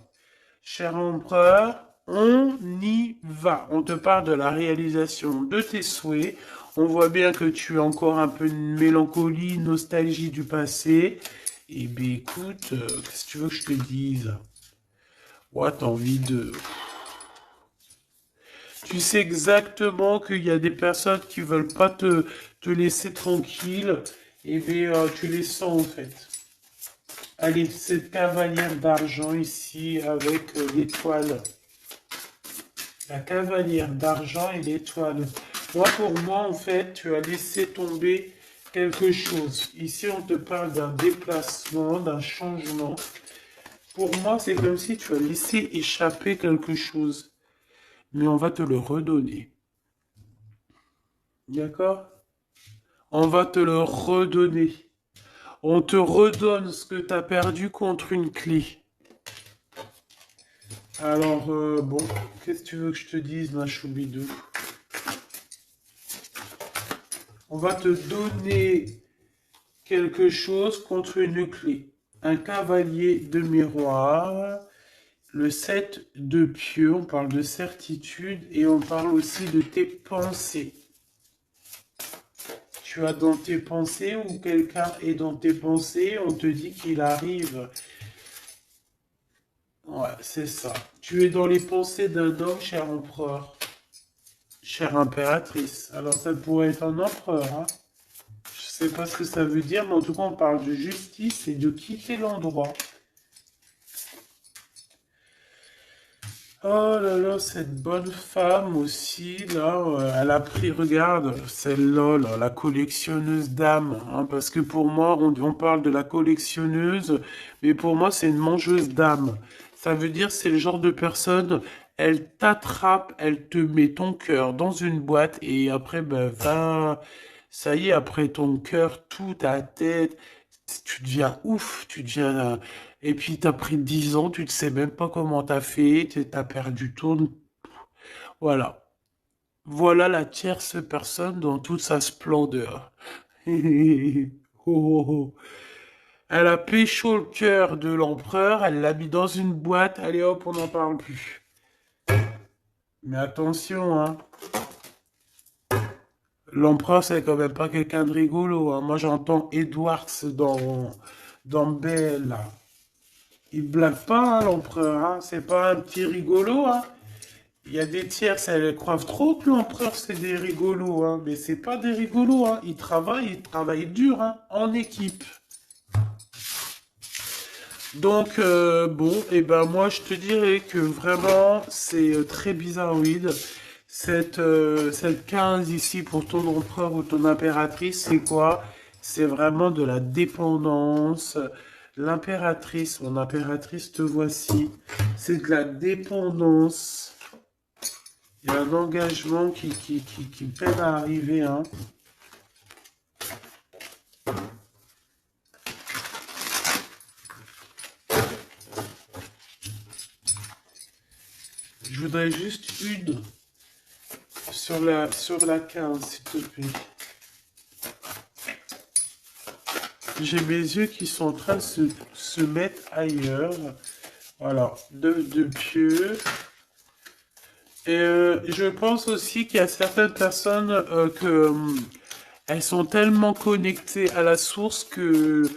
Cher empereur, on y va. On te parle de la réalisation de tes souhaits. On voit bien que tu as encore un peu de mélancolie, nostalgie du passé. Eh bien, écoute, qu'est-ce que tu veux que je te dise? Ouais, t'as envie de... Tu sais exactement qu'il y a des personnes qui veulent pas te laisser tranquille. Eh bien, tu les sens en fait. Allez, cette cavalière d'argent ici avec l'étoile. La cavalière d'argent et l'étoile. Moi, pour moi, en fait, tu as laissé tomber quelque chose. Ici, on te parle d'un déplacement, d'un changement. Pour moi, c'est comme si tu as laissé échapper quelque chose. Mais on va te le redonner. D'accord? On va te le redonner. On te redonne ce que tu as perdu contre une clé. Alors, bon, qu'est-ce que tu veux que je te dise, ma choubidou? On va te donner quelque chose contre une clé. Un cavalier de miroir, le 7 de pieux, on parle de certitude et on parle aussi de tes pensées. Tu as dans tes pensées ou quelqu'un est dans tes pensées, on te dit qu'il arrive. Ouais, c'est ça. Tu es dans les pensées d'un homme, cher empereur, chère impératrice. Alors ça pourrait être un empereur, hein. Je sais pas ce que ça veut dire, mais en tout cas, on parle de justice et de quitter l'endroit. Oh là là, cette bonne femme aussi, là, elle a pris, regarde, celle-là, là, la collectionneuse d'âmes, hein, parce que pour moi, on parle de la collectionneuse, mais pour moi, c'est une mangeuse d'âmes. Ça veut dire, c'est le genre de personne, elle t'attrape, elle te met ton cœur dans une boîte, et après, ben, va, ça y est, après ton cœur, tout, ta tête, tu deviens ouf, tu deviens... Et puis, t'as pris 10 ans, tu ne sais même pas comment t'as fait, t'as perdu tout. Voilà. Voilà la tierce personne dans toute sa splendeur. Oh, oh, oh. Elle a pécho le cœur de l'empereur, elle l'a mis dans une boîte, allez hop, on n'en parle plus. Mais attention, hein. L'empereur, c'est quand même pas quelqu'un de rigolo, hein. Moi, j'entends Edwards dans Belle, là. Il blague pas, hein, l'empereur, hein. C'est pas un petit rigolo, hein. Il y a des tierces, elles croient trop que l'empereur, c'est des rigolos, hein. Mais c'est pas des rigolos, hein. Ils travaillent dur, hein, en équipe. Donc, bon, et ben moi, je te dirais que vraiment, c'est très bizarroïde. Cette 15 ici pour ton empereur ou ton impératrice, c'est quoi? C'est vraiment de la dépendance. L'impératrice, mon impératrice, te voici. C'est de la dépendance. Il y a un engagement qui peine à arriver, hein. Je voudrais juste une sur la 15, s'il te plaît. J'ai mes yeux qui sont en train de se mettre ailleurs. Voilà, de pieux. Et je pense aussi qu'il y a certaines personnes elles sont tellement connectées à la source que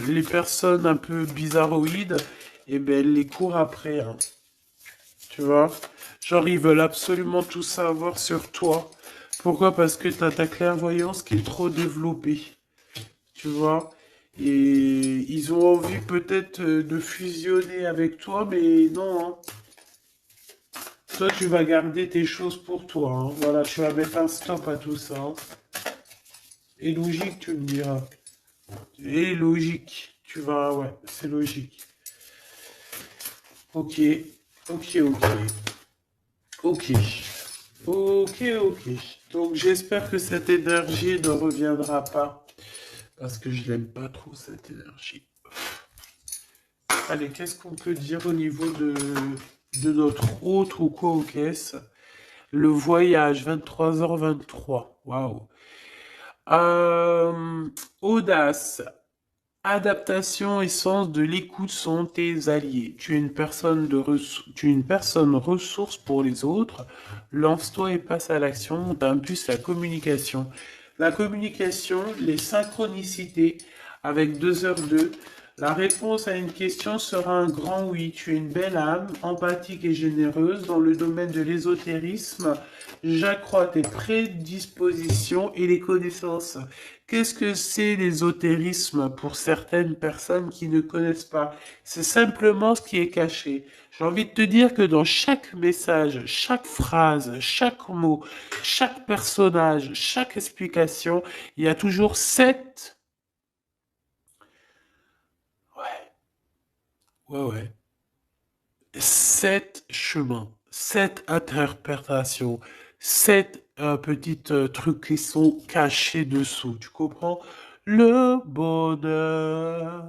les personnes un peu bizarroïdes, eh ben, elles les courent après, hein. Tu vois? Genre, ils veulent absolument tout savoir sur toi. Pourquoi? Parce que tu as ta clairvoyance qui est trop développée. Tu vois? Et ils ont envie peut-être de fusionner avec toi, mais non, hein. Toi, tu vas garder tes choses pour toi, hein. Voilà, tu vas mettre un stop à tout ça, hein. Et logique, tu me diras. Et logique. Tu vas, ouais, c'est logique. Ok, ok, ok. Ok. Ok, ok. Donc j'espère que cette énergie ne reviendra pas. Parce que je n'aime pas trop cette énergie. Allez, qu'est-ce qu'on peut dire au niveau de notre autre ou quoi aux caisses? Le voyage, 23h23. Waouh. Euh, Audace. Adaptation et sens de l'écoute sont tes alliés. Tu es une personne tu es une personne ressource pour les autres. Lance-toi et passe à l'action. T'impulse la communication. La communication, les synchronicités avec 2h2. La réponse à une question sera un grand oui. Tu es une belle âme, empathique et généreuse. Dans le domaine de l'ésotérisme, j'accrois tes prédispositions et les connaissances. Qu'est-ce que c'est l'ésotérisme pour certaines personnes qui ne connaissent pas? C'est simplement ce qui est caché. J'ai envie de te dire que dans chaque message, chaque phrase, chaque mot, chaque personnage, chaque explication, il y a toujours ouais, 7 chemins, 7 interprétations, 7 petites trucs qui sont cachés dessous. Tu comprends? Le bonheur.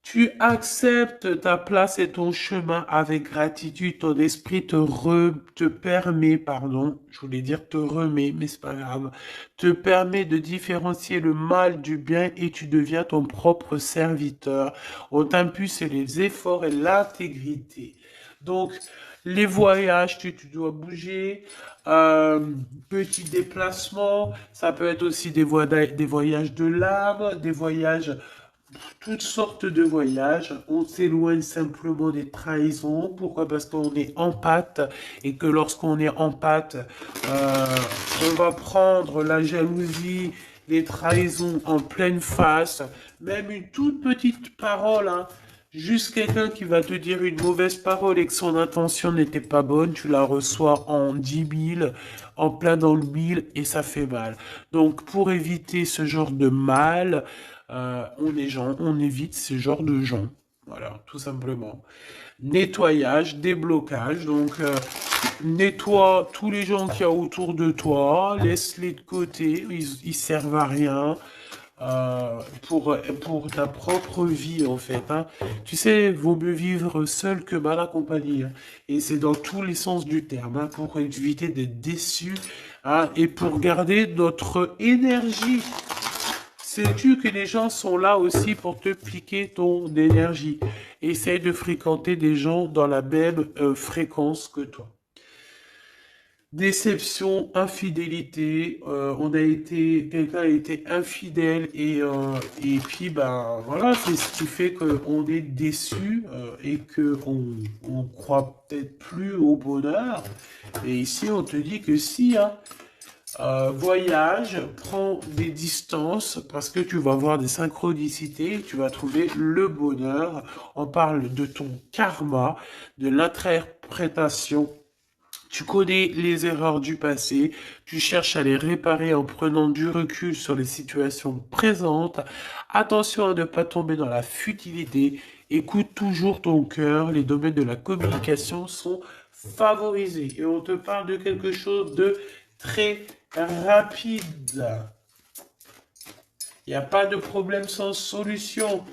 Tu acceptes ta place et ton chemin avec gratitude. Ton esprit te permet, pardon, je voulais dire te remet, mais c'est pas grave, te permet de différencier le mal du bien et tu deviens ton propre serviteur. On t'impulse les efforts et l'intégrité. Donc, les voyages, tu dois bouger, petits déplacements, ça peut être aussi des voyages de l'âme, des voyages toutes sortes de voyages. On s'éloigne simplement des trahisons. Pourquoi? Parce qu'on est en pâte et que lorsqu'on est en pâte, euh, on va prendre la jalousie, les trahisons en pleine face. Même une toute petite parole, hein. Juste quelqu'un qui va te dire une mauvaise parole et que son intention n'était pas bonne, tu la reçois en 10 000, en plein dans le mille et ça fait mal. Donc pour éviter ce genre de mal, on évite ce genre de gens. Voilà, tout simplement. Nettoyage, déblocage. Donc, nettoie tous les gens qu'il y a autour de toi. Laisse-les de côté. Ils servent à rien. Pour ta propre vie, en fait, hein. Tu sais, vaut mieux vivre seul que mal accompagné, hein. Et c'est dans tous les sens du terme, hein, pour éviter d'être déçu, hein, et pour garder notre énergie. Sais-tu que les gens sont là aussi pour te piquer ton énergie? Essaye de fréquenter des gens dans la même fréquence que toi. Déception, infidélité, quelqu'un a été infidèle et puis ben voilà, c'est ce qui fait qu'on est déçu et que on croit peut-être plus au bonheur. Et ici on te dit que si, hein, voyage, prends des distances parce que tu vas voir des synchronicités, tu vas trouver le bonheur. On parle de ton karma, de l'interprétation. Tu connais les erreurs du passé, tu cherches à les réparer en prenant du recul sur les situations présentes. Attention à ne pas tomber dans la futilité. Écoute toujours ton cœur. Les domaines de la communication sont favorisés. Et on te parle de quelque chose de très rapide. Il n'y a pas de problème sans solution.